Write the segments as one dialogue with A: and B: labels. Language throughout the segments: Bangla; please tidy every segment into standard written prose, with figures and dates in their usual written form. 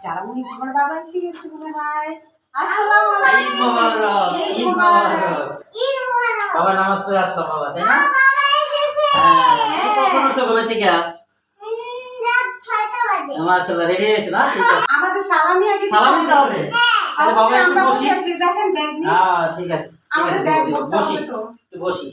A: যারা মনে তোমার বাবা এসে গেছে মনে হয়। আসসালামু আলাইকুম।
B: ঈদ মোবারক, ঈদ মোবারক। বাবা নামাজ পড়ে আসলো বাবা, তাই না? হ্যাঁ, কখন উঠছো ঘুমের থেকে?
C: রাত 6টা বাজে।
B: মাশাআল্লাহ, রেডি হয়েছে না? ঠিক আছে,
A: আমাদের সালামি আগে
B: সালাম দিতে হবে। তাহলে বাবা একটু
A: আমরা
B: বসি।
A: বসে আছি, দেখেন ব্যাগ নিয়ে।
B: হ্যাঁ, ঠিক আছে, ঠিক
A: আমাদের
B: আছে,
A: ব্যাগ
B: দেবো,
A: করতে
B: বসি,
A: হবে তো।
B: একটু বসি।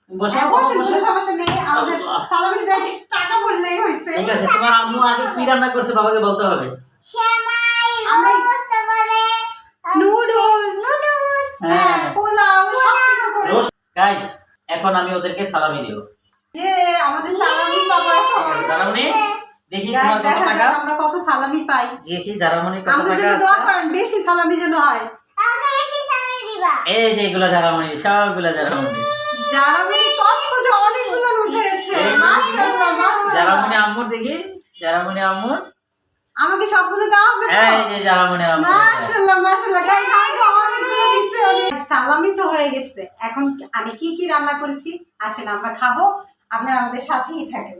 B: তুমি বসো,
A: হ্যাঁ, বসে
B: বসো।
A: কোনো সমস্যা নেই, আমাদের
B: আল্লাহ।
A: সালামির ব্যাগে টাকা বললেই হয়েছে।
B: ঠিক আছে, তোমার আম্মু আগে কি রান্না করছে বাবাকে বলতে হবে।
C: সেমাই,
A: আমরা-
C: রোস্ট, তারপরে নুডলস।
A: হ্যাঁ, পোলাও সব কিছু করে।
B: গাইস, এখন আমি ওদেরকে সালামি দিব।
A: আমাদের সালামি বাবা
B: জারামনি, দেখি
A: গাইস,
B: তোমার কত
A: দেখা
B: টাকা।
A: যাক আমরা কত সালামি পাই।
B: দেখি জারামনির কত
A: আমাদের
B: টাকা
A: জন্য
B: আছে।
C: দোয়া
A: দোয়া করেন, বেশি সালামি যেন হয়।
C: আমাকে বেশি সালামি দিবা।
B: এই যে এগুলো জারামনি, সবগুলো জারামনি।
A: জারামি কত অনেকগুলো উঠেছে। মাশাআল্লাহ, মাশাআল্লাহ।
B: জারামনি আম্মুর দেখি, জারামনি আম্মুর।
A: আমাকে সবগুলো দেওয়া হবে তো?
B: এই যে জারামনি আম্মুর।
A: মাশাআল্লাহ, মাশাআল্লাহ। গাইস, আমাকে অনেকগুলো দিচ্ছে অনেক। সালামি তো হয়ে গেছে। এখন আমি কি কি রান্না করেছি আসেন আমরা খাবো, আপনারা আমাদের সাথেই থাকেন।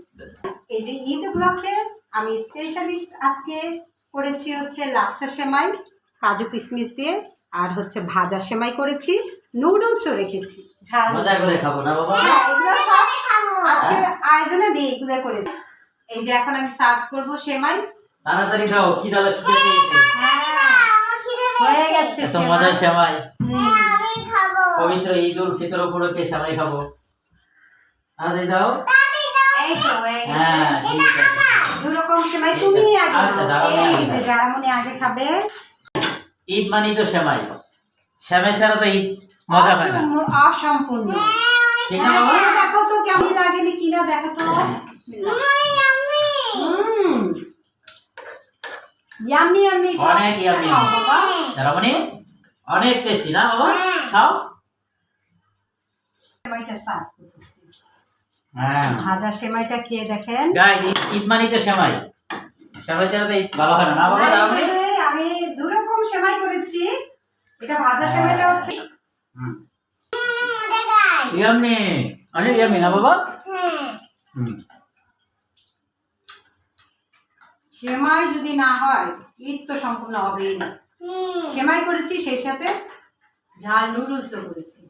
A: এই যে ঈদ উপলক্ষে আমি স্পেশালিস্ট আজকে করেছি হচ্ছে লাচ্ছা সেমাই কাজু কিশমিশ দিয়ে, আর হচ্ছে ভাজা সেমাই করেছি, নুডলসও রেখেছি ঝাল।
B: মজা করে খাবো না বাবা?
A: হ্যাঁ, এগুলো সব
C: খাবো।
A: আজকের আয়োজনে আমি এগুলো করেছি। এই যে এখন আমি সার্ভ করবো সেমাই।
B: তাড়াতাড়ি খাও, খিদা লাগছে।
A: হ্যাঁ,
C: আমার খিদে
A: হয়ে
C: পেয়েছে।
A: গেছে
B: এত
A: সেমাই।
B: মজার সেমাই।
C: হ্যাঁ, আমি খাবো।
B: পবিত্র ঈদ উল ফিতর উপলক্ষে সেমাই খাবো। তাড়াতাড়ি দাও।
C: তাড়াতাড়ি দাও।
A: এই তো হয়ে গেছে।
B: হ্যাঁ, ঠিক আছে।
A: দু রকম সেমাই তুমি আগে
B: আচ্ছা,
A: নাও।
B: জারামনি
A: এই
B: আগে
A: যে
B: খাবে।
A: জারামনি আগে খাবে।
B: ঈদ মানেই তো সেমাই। সেমাই ছাড়া তো ঈদ মজা হয় না।
A: অসম্পূর্ণ।
B: ঠিক না বাবা?
A: হ্যাঁ, দেখো তো কেমন লাগেনি কিনা দেখো তো। বিসমিল্লাহ। ইয়ামি ইয়ামি
B: অনেক yummy।
A: বাবা।
B: জারামনি অনেক টেস্টি না বাবা? খাও।
A: সেমাইটা সার্ভ করতেছি।
B: হ্যাঁ
A: ভাজা সেমাইটা খেয়ে দেখেন।
B: গাইস, ঈদ মানেই তো সেমাই। সেমাই ছাড়া তো ঈদ ভালো হয় না, না বাবা? জারামনি
A: আমি দু রকম সেমাই করেছি। এটা ভাজা সেমাইটা হচ্ছে
C: দেখাই।
B: ইয়াম্মি, অনেক ইয়াম্মি না বাবা?
C: হ্যাঁ।
B: হুম।
A: সেমাই যদি না হয় ঈদ তো সম্পূর্ণ হবেই না। সেমাই করেছি সেই সাথে ঝাল নুডলসও করেছি।